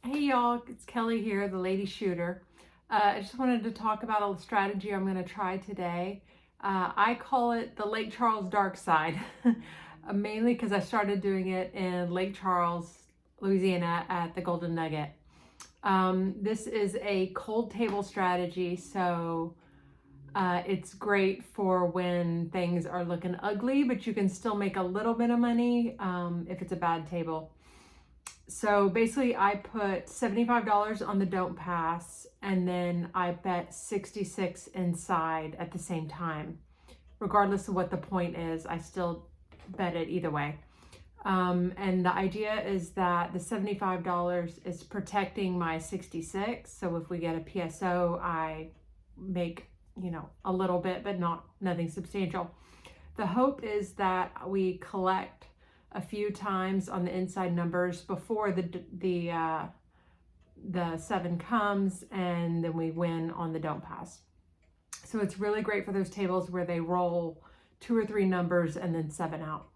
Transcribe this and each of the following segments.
Hey y'all, it's Kelly here, the Lady Shooter. I just wanted to talk about a strategy I'm going to try today. I call it the Lake Charles Darkside, mainly because I started doing it in Lake Charles, Louisiana at the Golden Nugget. This is a cold table strategy, so it's great for when things are looking ugly, but you can still make a little bit of money if it's a bad table. So basically I put $75 on the don't pass, and then I bet 66 inside at the same time. Regardless of what the point is, I still bet it either way. And the idea is that the $75 is protecting my 66. So if we get a PSO, I make, a little bit, but nothing substantial. The hope is that we collect a few times on the inside numbers before the 7 comes, and then we win on the don't pass. So it's really great for those tables where they roll 2 or 3 numbers and then 7 out.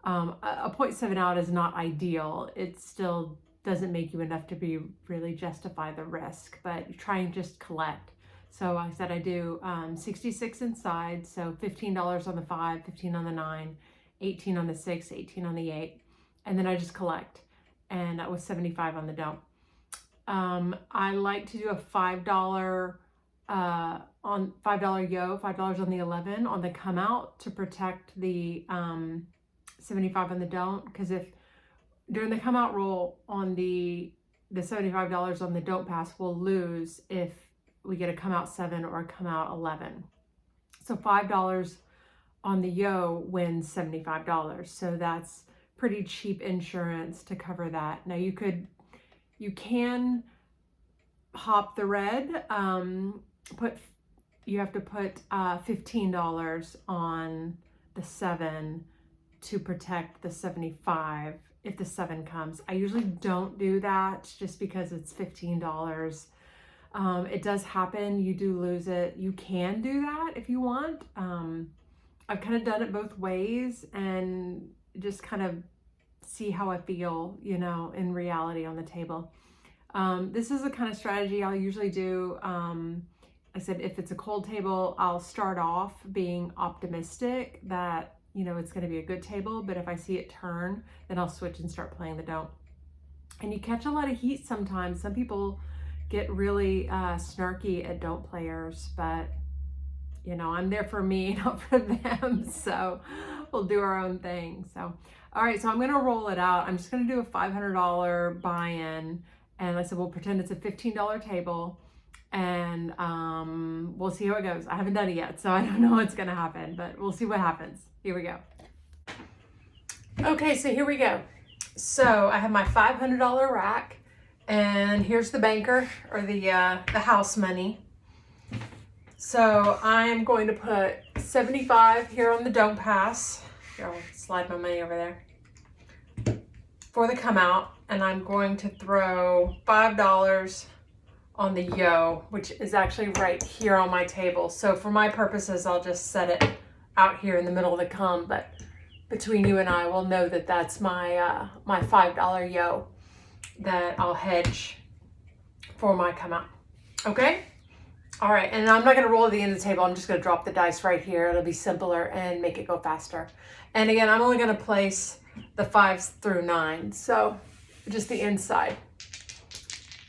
A 0.7 out is not ideal. It still doesn't make you enough to be really justify the risk, but try and just collect. So like I said, I do 66 inside, so $15 on the 5, 15 on the 9, 18 on the 6, 18 on the 8, and then I just collect, and that was 75 on the don't. I like to do a $5 on $5 yo, $5 on the 11 on the come out to protect the 75 on the don't, because if during the come out roll on the $75 on the don't pass, we'll lose if we get a come out 7 or a come out 11. So $5 on the yo wins $75. So that's pretty cheap insurance to cover that. Now you can hop the red, you have to put $15 on the 7 to protect the 75 if the 7 comes. I usually don't do that just because it's $15. It does happen, you do lose it. You can do that if you want. I've kind of done it both ways and just kind of see how I feel, in reality on the table. This is the kind of strategy I'll usually do. I said, if it's a cold table, I'll start off being optimistic that, it's going to be a good table. But if I see it turn, then I'll switch and start playing the don't. And you catch a lot of heat sometimes. Some people get really snarky at don't players, but I'm there for me, not for them. So we'll do our own thing. So, all right, so I'm going to roll it out. I'm just going to do a $500 buy-in. And like I said, we'll pretend it's a $15 table, and we'll see how it goes. I haven't done it yet, so I don't know what's going to happen, but we'll see what happens. Here we go. Okay, so here we go. So I have my $500 rack, and here's the banker, or the house money. So I'm going to put 75 here on the don't pass. Here, I'll slide my money over there for the come out, and I'm going to throw $5 on the yo, which is actually right here on my table. So for my purposes, I'll just set it out here in the middle of the come, but between you and I, we'll know that that's my my $5 yo that I'll hedge for my come out. Okay? All right, and I'm not going to roll at the end of the table. I'm just going to drop the dice right here. It'll be simpler and make it go faster. And again, I'm only going to place the 5s through 9, so just the inside.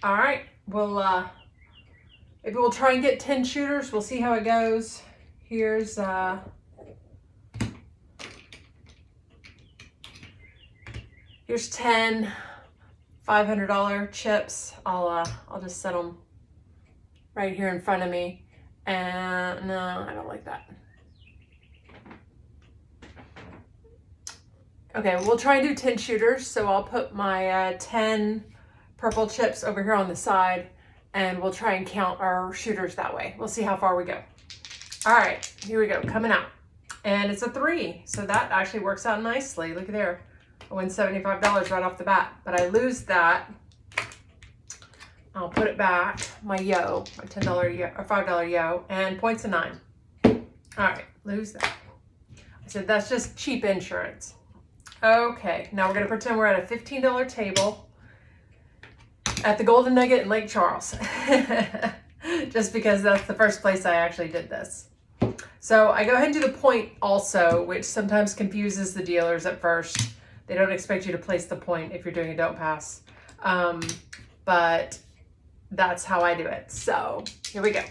All right, maybe we'll try and get 10 shooters. We'll see how it goes. Here's here's 10 $500 chips. I'll just set them right here in front of me. And no, I don't like that. Okay, we'll try and do 10 shooters. So I'll put my 10 purple chips over here on the side, and we'll try and count our shooters that way. We'll see how far we go. All right, here we go, coming out. And it's a 3, so that actually works out nicely. Look at there. I win $75 right off the bat, but I lose that. I'll put it back, my yo, my $10 yo, or $5 yo, and points a 9. All right, lose that. I said that's just cheap insurance. Okay, now we're gonna pretend we're at a $15 table, at the Golden Nugget in Lake Charles. Just because that's the first place I actually did this. So I go ahead and do the point also, which sometimes confuses the dealers at first. They don't expect you to place the point if you're doing a don't pass. But that's how I do it. So here we go.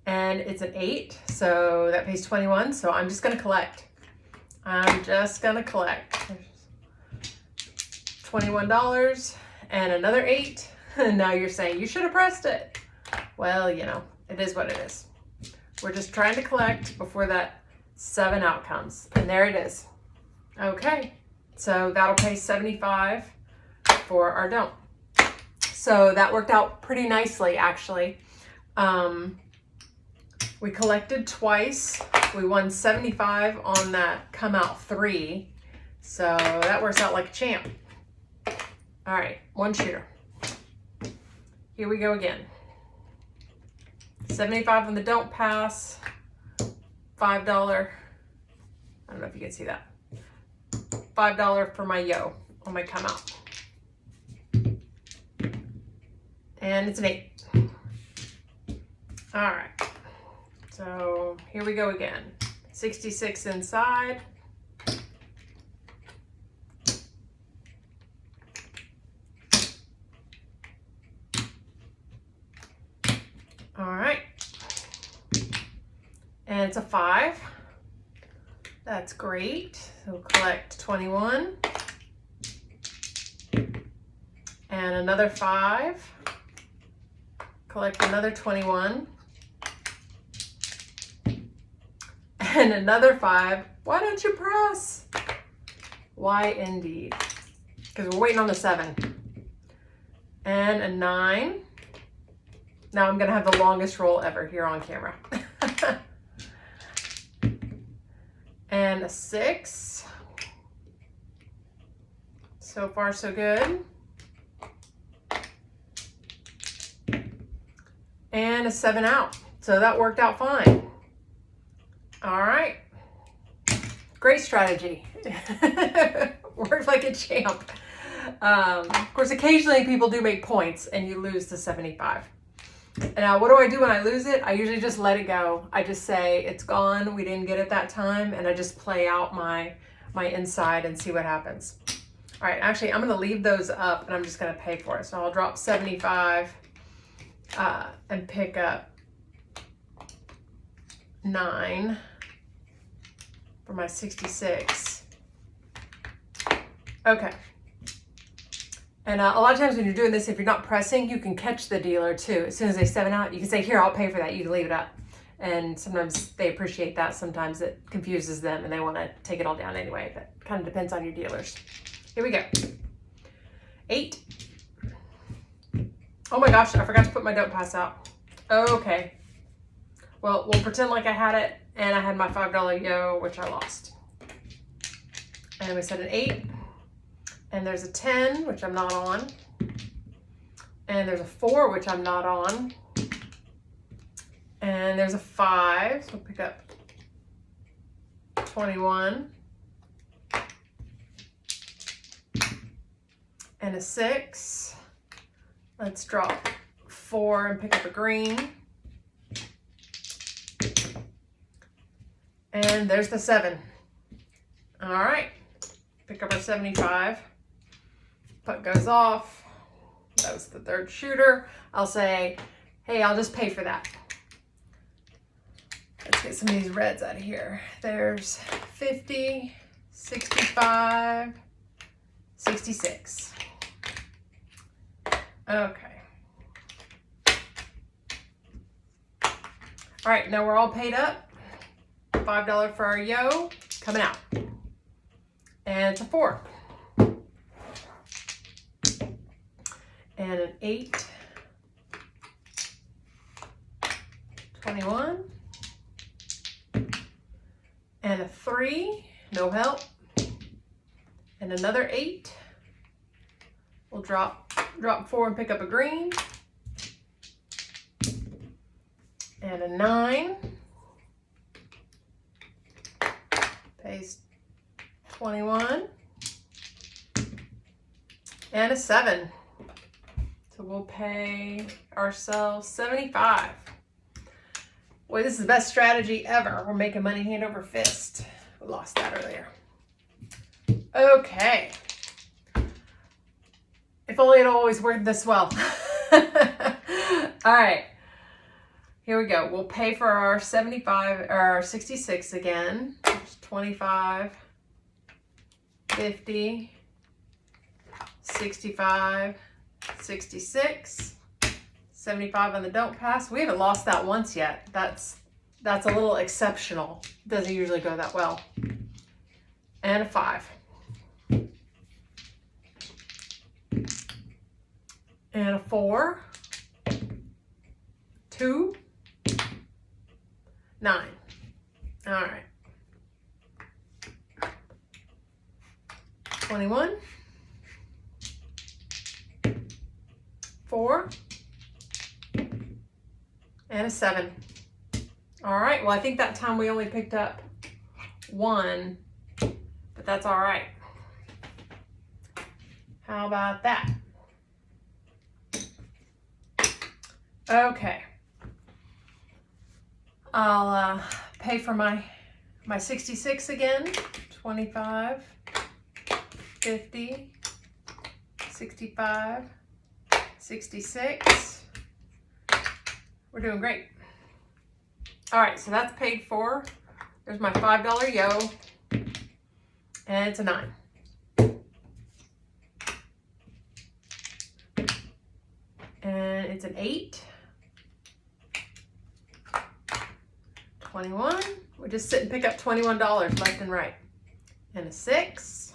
And it's an 8, so that pays 21. So I'm just gonna collect. I'm just gonna collect. $21 and another 8. And now you're saying you should have pressed it. Well, you know, it is what it is. We're just trying to collect before that 7 out comes. And there it is. Okay, so that'll pay 75 for our don't. So that worked out pretty nicely, actually. We collected twice. We won 75 on that come out 3. So that works out like a champ. All right, one shooter. Here we go again. 75 on the don't pass, $5. I don't know if you can see that. $5 for my yo on my come out. And it's an 8. All right, so here we go again. 66 inside. All right, and it's a 5. That's great. So we'll collect 21 and another 5. Collect another 21 and another 5. Why don't you press? Why indeed? Because we're waiting on the 7 and a 9. Now I'm gonna have the longest roll ever here on camera. And a 6. So far so good. And a 7 out. So that worked out fine. All right. Great strategy. Worked like a champ. Of course, occasionally people do make points and you lose the 75. Now, what do I do when I lose it? I usually just let it go. I just say it's gone. We didn't get it that time. And I just play out my inside and see what happens. All right, actually, I'm going to leave those up and I'm just going to pay for it. So I'll drop 75 and pick up 9 for my 66. Okay. And a lot of times when you're doing this, if you're not pressing, you can catch the dealer too. As soon as they 7 out, you can say, here, I'll pay for that. You can leave it up. And sometimes they appreciate that. Sometimes it confuses them and they want to take it all down anyway. But it kind of depends on your dealers. Here we go. 8. Oh my gosh, I forgot to put my don't pass out. Okay. Well, we'll pretend like I had it and I had my $5 yo, which I lost. And we set an 8. And there's a 10, which I'm not on. And there's a 4, which I'm not on. And there's a 5, so we'll pick up 21. And a 6. Let's drop 4 and pick up a green. And there's the 7. All right, pick up our 75. Puck goes off. That was the 3rd shooter. I'll say, hey, I'll just pay for that. Let's get some of these reds out of here. There's 50, 65, 66. Okay. All right, now we're all paid up. $5 for our yo, coming out. And it's a 4. And an 8. 21. And a 3, no help. And another 8. We'll drop 4 and pick up a green. And a 9. Pays 21. And a 7. So we'll pay ourselves 75. Boy, this is the best strategy ever. We're making money hand over fist. We lost that earlier. Okay. If only it always worked this well. All right. Here we go. We'll pay for our 75 or our 66 again. 25, 50, 65, 66, 75 on the don't pass. We haven't lost that once yet. That's a little exceptional. Doesn't usually go that well. And a 5. And a 4. 2. 9. All right. 21. 4. And a 7. All right. Well, I think that time we only picked up 1, but that's all right. How about that? Okay. I'll pay for my 66 again. 25, 50, 65, 66. We're doing great. All right, so that's paid for. There's my $5 yo, and it's a 9. And it's an 8. 21. We just sit and pick up $21 left and right. And a 6.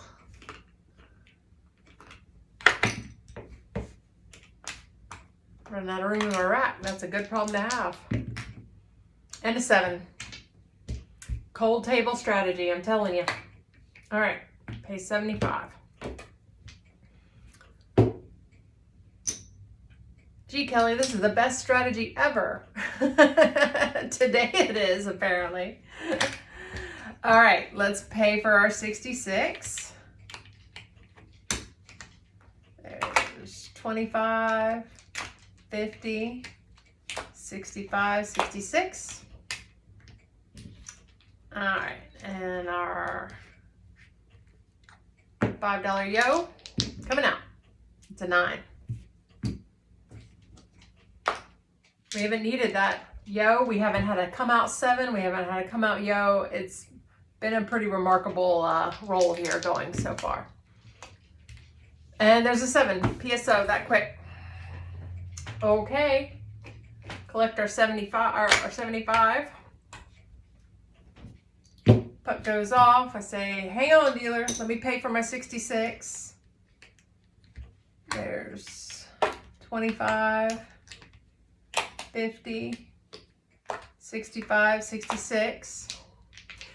Running out of room in my rack. That's a good problem to have. And a 7. Cold table strategy, I'm telling you. All right, pay 75. Gee, Kelly, this is the best strategy ever. Today it is, apparently. All right, let's pay for our 66. There's 25, 50, 65, 66. All right, and our $5 yo coming out. It's a 9. We haven't needed that yo. We haven't had a come out 7. We haven't had a come out yo. It's been a pretty remarkable roll here going so far. And there's a 7. PSO that quick. Okay. Collect our 75. Our 75. Puck goes off. I say, hang on, dealer. Let me pay for my 66. There's 25. 50, 65, 66.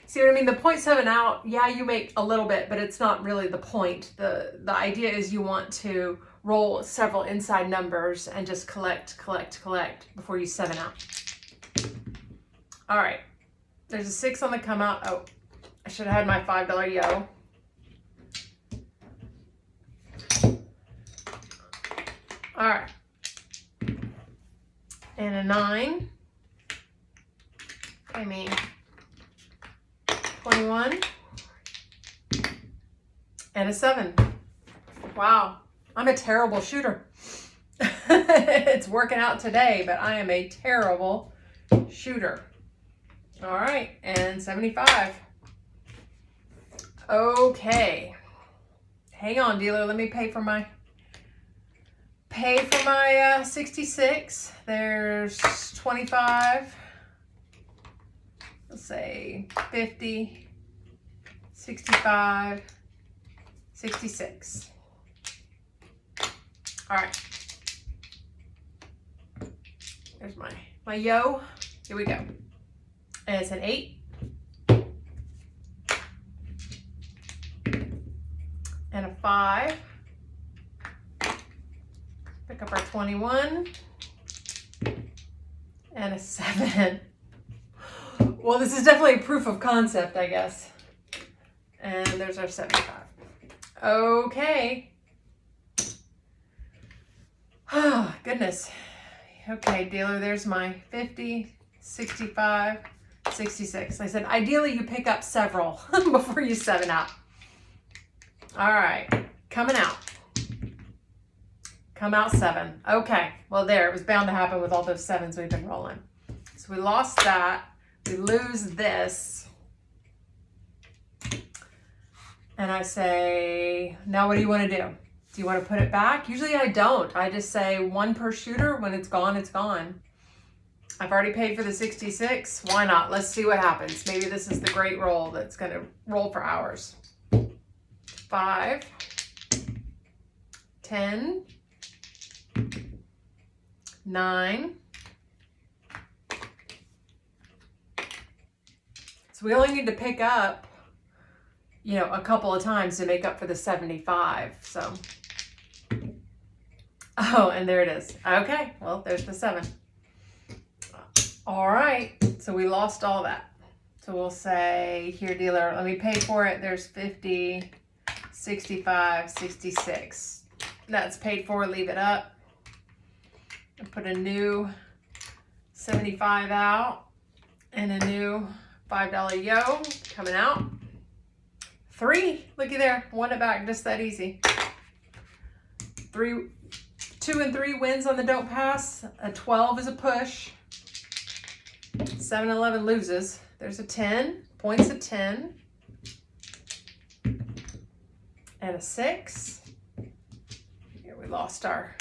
See what I mean? The 0.7 out, yeah, you make a little bit, but it's not really the point. The idea is you want to roll several inside numbers and just collect before you 7 out. All right. There's a 6 on the come out. Oh, I should have had my $5 yo. All right. And a 9. I mean, 21. And a 7. Wow, I'm a terrible shooter. It's working out today, but I am a terrible shooter. All right, and 75. Okay. Hang on, dealer. Let me pay for my 66. There's 25. Let's say 50, 65, 66. All right. There's my yo. Here we go. And it's an 8. And a 5. Pick up our 21 and a 7. Well, this is definitely proof of concept, I guess. And there's our 75. Okay. Oh, goodness. Okay, dealer, there's my 50, 65, 66. I said, ideally you pick up several before you 7 out. All right, coming out. Come out 7. Okay, well there, it was bound to happen with all those 7s we've been rolling. So we lost that. We lose this. And I say, now what do you want to do? Do you want to put it back? Usually I don't. I just say 1 per shooter. When it's gone, it's gone. I've already paid for the 66. Why not? Let's see what happens. Maybe this is the great roll that's going to roll for hours. 5, 10, 9. So we only need to pick up, you know, a couple of times to make up for the 75. So, oh, and there it is. Okay, well, there's the 7. All right, so we lost all that. So we'll say, here, dealer, let me pay for it. There's 50, 65, 66. That's paid for, leave it up. I'll put a new 75 out and a new $5 yo coming out. 3, looky there, won it back just that easy. 2 and 3 wins on the don't pass. A 12 is a push. 7 and 11 loses. There's a 10, points a 10. And a 6. Here we lost our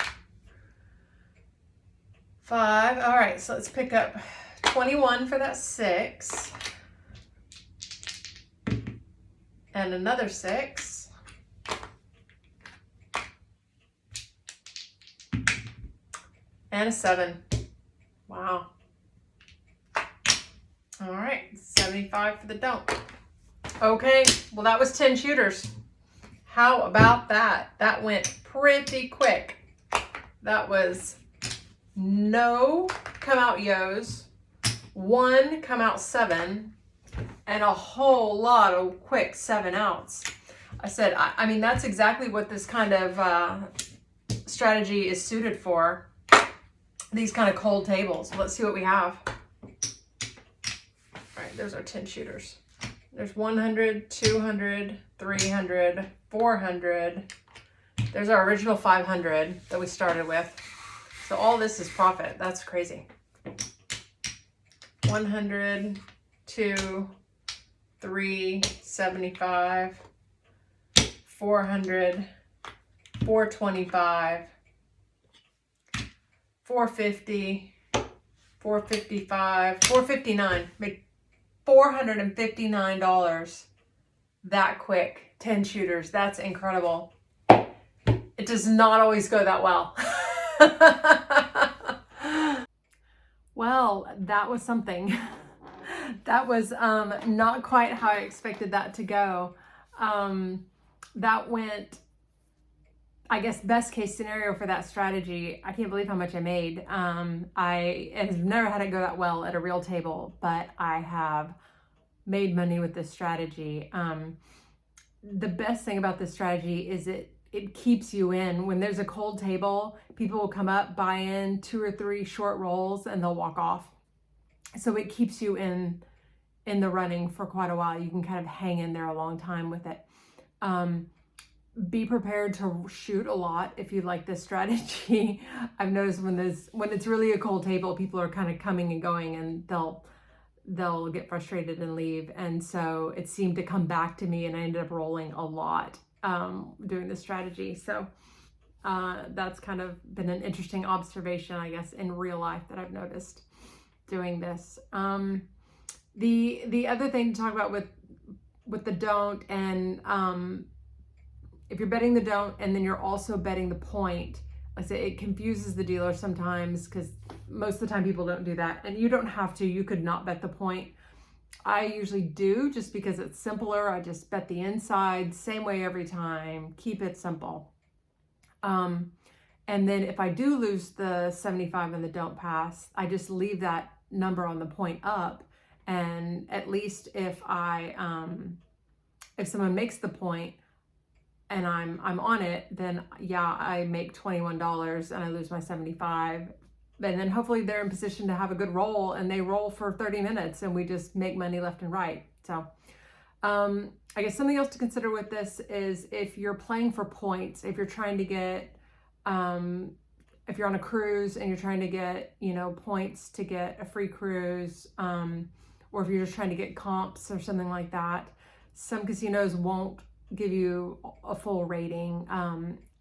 5. All right, so let's pick up 21 for that 6. And another 6. And a 7. Wow. All right, 75 for the don't. Okay, well that was 10 shooters. How about that? That went pretty quick. That was no come out yos, 1 come out 7, and a whole lot of quick 7 outs. I said, I mean, that's exactly what this kind of strategy is suited for. These kind of cold tables. Let's see what we have. All right, there's our 10 shooters. There's 100, 200, 300, 400. There's our original 500 that we started with. So all this is profit. That's crazy. 100, 2, 3, 75, 400, 425, 450, 455, 459. Made $459 that quick. 10 shooters. That's incredible. It does not always go that well. Well, that was something. That was not quite how I expected that to go. That went, I guess, best case scenario for that strategy. I can't believe how much I made. I have never had it go that well at a real table, but I have made money with this strategy. The best thing about this strategy is it keeps you in. When there's a cold table, people will come up, buy in 2 or 3 short rolls, and they'll walk off. So it keeps you in the running for quite a while. You can kind of hang in there a long time with it. Be prepared to shoot a lot if you like this strategy. I've noticed when it's really a cold table, people are kind of coming and going, and they'll get frustrated and leave. And so it seemed to come back to me, and I ended up rolling a lot doing this strategy. So that's kind of been an interesting observation, I guess, in real life that I've noticed doing this. The other thing to talk about with the don't, and if you're betting the don't and then you're also betting the point, I say it confuses the dealer sometimes, because most of the time people don't do that, and you don't have to. You could not bet the point. I usually do, just because it's simpler. I just bet the inside, same way every time, keep it simple. And then if I do lose the 75 and the don't pass, I just leave that number on the point up, and at least if someone makes the point, and I'm on it, then yeah, I make $21 and I lose my 75. And then hopefully they're in position to have a good roll, and they roll for 30 minutes and we just make money left and right. So I guess something else to consider with this is if you're playing for points, if you're trying to get, if you're on a cruise and you're trying to get, you know, points to get a free cruise, or if you're just trying to get comps or something like that, some casinos won't give you a full rating.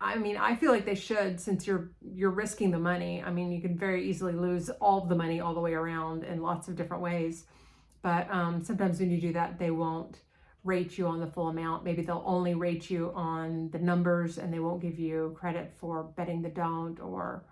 I mean, I feel like they should, since you're risking the money. I mean, you can very easily lose all of the money all the way around in lots of different ways. But sometimes when you do that, they won't rate you on the full amount. Maybe they'll only rate you on the numbers, and they won't give you credit for betting the don't, or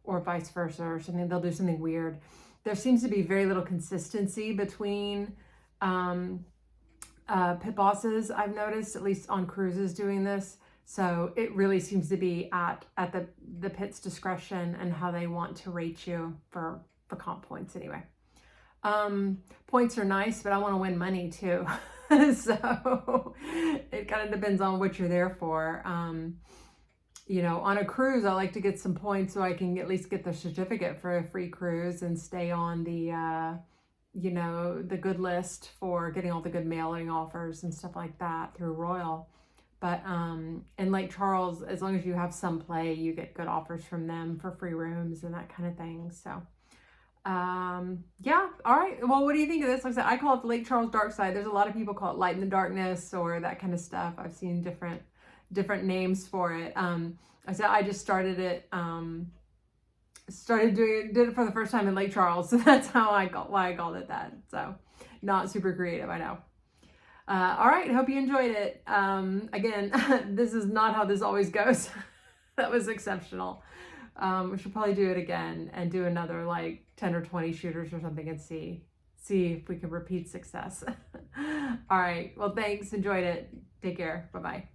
vice versa, or something. They'll do something weird. There seems to be very little consistency between pit bosses, I've noticed, at least on cruises doing this. So it really seems to be at the pit's discretion and how they want to rate you for comp points anyway. Points are nice, but I want to win money too. So it kind of depends on what you're there for. You know, on a cruise, I like to get some points so I can at least get the certificate for a free cruise and stay on the, you know, the good list for getting all the good mailing offers and stuff like that through Royal. But in Lake Charles, as long as you have some play, you get good offers from them for free rooms and that kind of thing. So yeah, all right. Well, what do you think of this? Like I said, I call it the Lake Charles Darkside. There's a lot of people call it Light in the Darkness or that kind of stuff. I've seen different names for it. I said I just started it, did it for the first time in Lake Charles, so that's why I called it that. So not super creative, I know. All right, hope you enjoyed it. Again, this is not how this always goes. That was exceptional. We should probably do it again and do another like 10 or 20 shooters or something and see if we can repeat success. All right, well, thanks, enjoyed it. Take care, bye-bye.